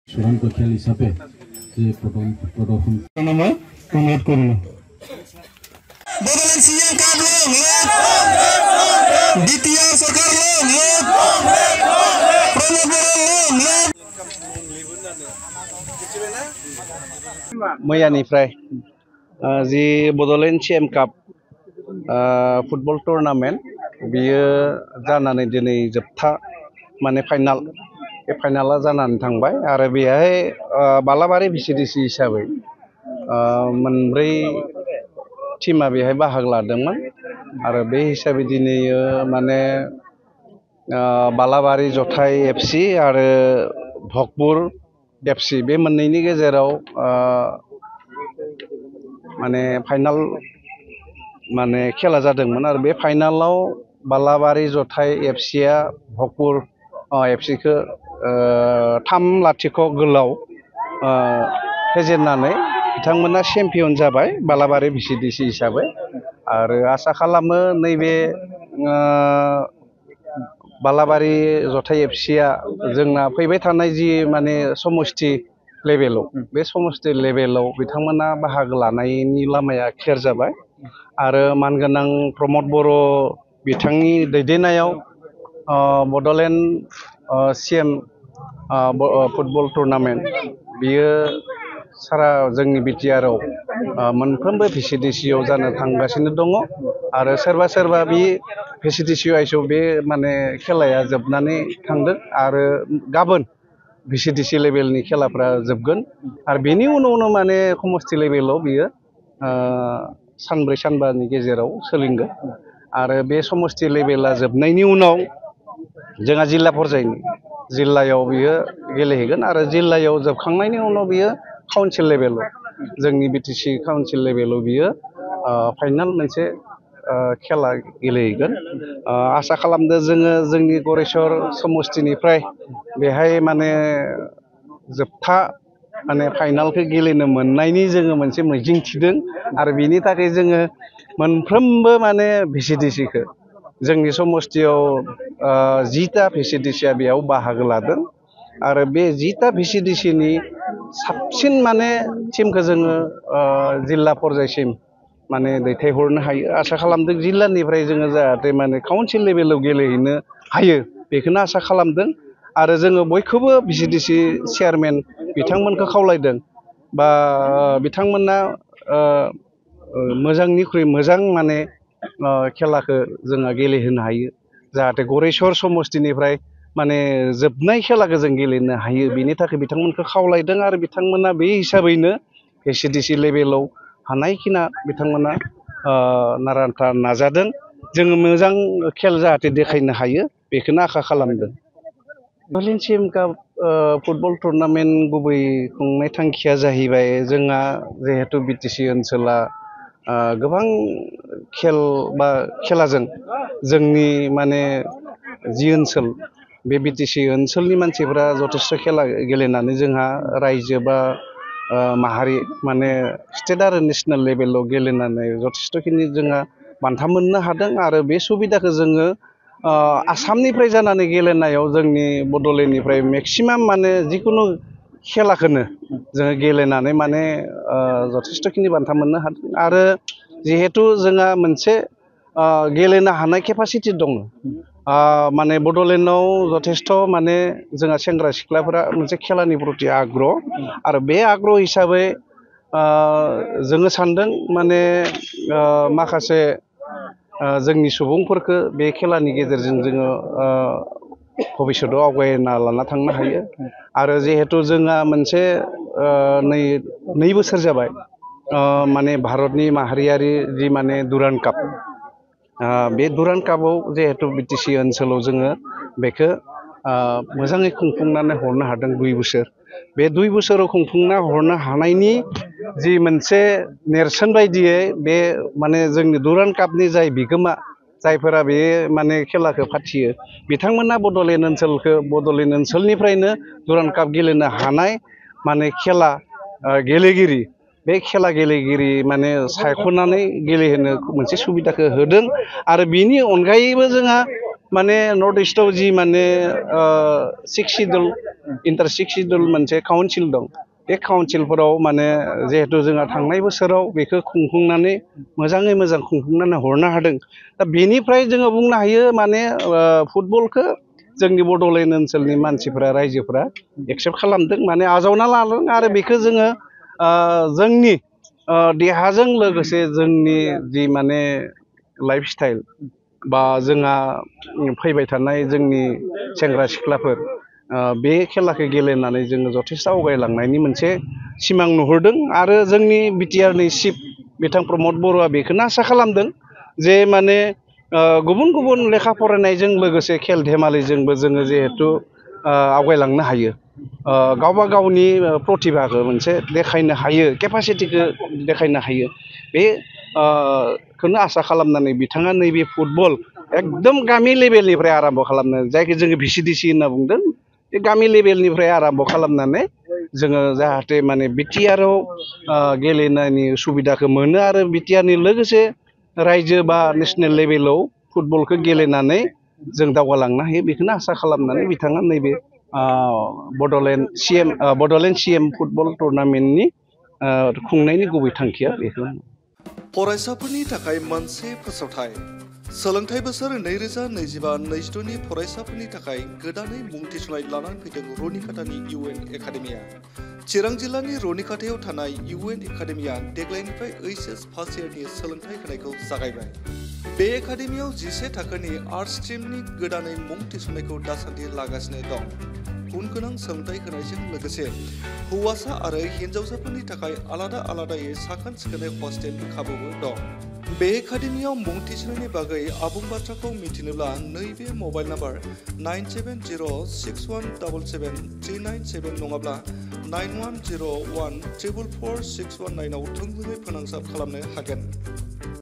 চূড়ান্ত খেল হিসাবে যে প্রদর্শন অনুরোধ করল। मैयानिफ्राय जि बड'लेण्ड CM काप फुटबल टुर्नामेन्ट बियो जानानै दिनै जोबथा माने फाइनाल बे फाइनाला जानानै थांबाय आरो बेहाय बालाबारि VCDC हिसाबै मोनब्रै टीमा बेहाय बाहागो लादोंमोन आरो बे हिसाबै दिनै माने बालाबारि जथाइ FC आरो भकपुर FC बे मोननैनि गेजेराव माने फाइनाल माने खेला जादोंमोन आरो बे फाइनालाव बालाबारि जथाइ FCआ भकपुर FC खौ 3-0 गोलाव फेजेननानै बिथांमोना चेम्पियन जाबाय बालाबारि VCDC हिसाबै आरो आसा खालामो नैबे बालाबारि जथाइ FCआ जोंना फैबाय थानाय जि माने समष्टि लेभेलाव बे समष्टि लेभेलाव बिथांमोना बाहागो लानायनि लामाया क्लियार जाबाय आरो मानगोनां प्रमद बर' बिथांनि दैदेननायाव बड'लेण्ड CM फुटबल टुर्नामेन्ट बियो सारा जोंनि BTR आव मोनफ्रोमबो VCDC आव जानो थांगासिनो दङ आरो सोरबा बे VCDC आव बे माने खेलाया जोबनानै थांदों आरो गाबोन VCDC लेभेलनि खेलाफ्रा जोबगोन आरो बेनि उनावनो माने समष्टि लेभेलाव बियो सानब्रै सानबानि गेजेराव सोलिगोन आरो बे समष्टि लेभेला जोबनायनि उनाव जोंहा जिल्ला पर्यायनि जिल्लायाव बियो गेलेहैगोन आरो जिल्लायाव जोबखांनायनि उनाव बियो काउन्सिल लेभेलाव जोंनि BTC काउन्सिल लेभेलाव बियो फाइनाल मोनसे खेला गेलेहैगोन आसा खालामदों जोङो जोंनि गरेस्वर समष्टिनिफ्राय बेहाय माने जोबथा माने फाइनालखौ गेलेनो मोननायनि जोङो मोनसे मिजिं थिदों आरो बिनि थाखाय जोङो मोनफ्रोमबो माने VCDC-खौ जोंनि समष्टियाव 10टा VCDC-आ बेयाव बाहागो लादों आरो बे 10टा VCDC-नि साबसिन माने टीमखौ जोङो जिल्ला पर्यायसिम माने दैथायहरनो हायो आसा खालामदों जिल्लानिफ्राय जोङो जाहाथे माने काउन्सिल लेभेलाव गेलेहैनो हायो बेखौनो आसा खालामदों आरो जोङो बयखौबो VCDC चेयारमेन बिथांमोनखौ खावलायदों बा बिथांमोना मोजांनिख्रुइ मोजां माने खेलाखौ जोङो गेलेहोनो हायो जाहाथे गरेस्वर समष्टिनिफ्राय माने जोबनाय खेलाखौ जों गेलेनो हायो बेनि थाखाय बिथांमोनखौ खावलायदों आरो बिथांमोना बे हिसाबैनो VCDC लेभेलाव हानायखिना बिथांमोना नारानाथा नाजादों जोङो मोजां खेल जाहाथे देखायनो हायो बेखौनो आसा खालामदों। बड'लेण्ड CM काप फुटबल टुर्नामेन्ट गुबै खुंनाय थांखिया जाहैबाय जोंहा जिहेतु BTC ओनसोला गोबां खेल बा खेलाजों जोंनि माने जि ओनसोल बे BTC ओनसोलनि मानसिफ्रा जथेस्थ' खेला गेलेनानै जोंहा रायजो बा माहारि माने स्टेट आरो नेसनेल लेभेलाव गेलेनानै जथेस्थ'खिनि जोंहा बान्था मोननो हादों आरो बे सुबिदाखौ जोङो आसामनिफ्राय जानानै गेलेनायाव जोंनि बड'लेण्डनिफ्राय मेक्सिमाम माने जिकुनु खेलाखौनो जोङो गेलेनानै माने जथेस्थ'खिनि बान्था मोननो हादों आरो जिहेतु जोंहा मोनसे गेलेनो हानाय केपासिटि दङ माने बड'लेण्डआव जथेस्थ' माने जोंहा सेंग्रा सिख्लाफोरा मोनसे खेलानि प्रति आग्रह आरो बे आग्रह हिसाबै जोङो सानदों माने माखासे जोंनि सुबुंफोरखौ बे खेलानि गेजेरजों जोङो भबिष्यतआव आवगायना लाना थांनो हायो आरो जिहेतु जोंहा मोनसे 2 बोसोर जाबाय माने भारतनि माहारियारि जि माने दुरान्ड काप बे दुरान्ड कापआव जिहेतु BTC ओनसोलाव जोङो बेखौ मोजाङै खुंफुंनानै हरनो हादों 2 बोसोर बे 2 बोसोराव खुंफुंना हरनो हानायनि जि मोनसे नेरसोन बायदियै बे माने जोंनि दुरान्ड कापनि जाय बिगोमा जायफोरा बे माने खेलाखौ फाथियो बिथांमोना बड'लेण्ड ओनसोलनिफ्रायनो दुरान्ड काप गेलेनो हानाय माने खेला गेलेगिरि बे खेला गेलेगिरि माने सायख'नानै गेलेहोनो मोनसे सुबिदाखौ होदों आरो बिनि अनगायैबो जोंहा माने नर्थ इस्टआव जि माने 6 शिड्युल इन्टार 6 शिड्युल मोनसे काउन्सिल दं बे काउन्सिलफोराव माने जिहेतु जोंहा थांनाय बोसोराव बेखौ खुंफुंनानै मोजाङै मोजां खुंफुंनानै हरनो हादों दा बेनिफ्राय जोङो बुंनो हायो माने फुटबलखौ जोंनि बड'लेण्ड ओनसोलनि मानसिफोरा रायजोफोरा एक्सेप्ट खालामदों माने आजावना लादों आरो बेखौ जोङो जोंनि देहाजों लोगोसे जोंनि जि माने लाइफ स्टाइल बा जोंहा फैबाय थानाय जोंनि सेंग्रा सिख्लाफोर बे खेलाखौ गेलेनानै जोङो जथेस्थ' आवगायलांनायनि मोनसे सिमां नुहुरदों आरो जोंनि बिटिआरनि चिफ बिथां प्रमद बर'आ बेखौनो आसा खालामदों जे माने गुबुन गुबुन लेखा फरायनायजों लोगोसे खेल धेमालिजोंबो जोङो जिहेथु आवगायलांनो हायो गावबा गावनि प्रतिभाखौ मोनसे देखायनो हायो केपासिटिखौ देखायनो हायो बे खौनो आसा खालामनानै बिथाङा नैबे फुटबल एकदम गामि लेभेलनिफ्राय आरम्भ खालामनो जायखौ जोङो भिसिडिसि होनना बुंदों बे गामि लेभेलनिफ्राय आरम्भ खालामनानै जोङो जाहाथे माने बिटिआरआव गेलेनायनि सुबिदाखौ मोनो आरो बिटिआरनि लोगोसे रायजो बा नेसनेल लेभेलाव फुटबलखौ गेलेनानै जों दावगालांनो हायो बेखौनो आसा खालामनानै बिथाङा नैबे बड'लेण्ड CM फुटबल टुर्नामेन्टनि खुंनायनि गुबै थांखिया बेखौ फरायसाफोरनि थाखाय मोनसे फोसावथाय सोलोंथाइ बोसोर 2025-26 नि फरायसाफोरनि थाखाय गोदानै मुं थिसननाय लानानै फैदों रुनिकाटानि UN एकाडेमिया चिरां जिल्लानि रुनिकाटायाव थानाय UN एकाडेमिया देग्लायनिफ्राय HS फार्स्ट इयारनि सोलोंथाइ होनायखौ जागायबाय बे एकाडेमियाव 11 थाखोनि आर्ट्स स्ट्रीमनि गोदानै मुं थिसननायखौ दासान्दि लागासिनो दं गुन गोनां सोलोंथाइ होनायजों लोगोसे हौवासा आरो हिन्जावसाफोरनि थाखाय आलादा आलादायै साखोन सिखोनै हस्टेलनि खाबुबो दं बे एकाडेमियाव मुं थिसननायनि बागै आबुं बाथ्राखौ मिथिनोब्ला नैबे मबाइल नाम्बार 9706177397 नङाब्ला 9101444619 आव थोंजोङै फोनांजाब खालामनो हागोन।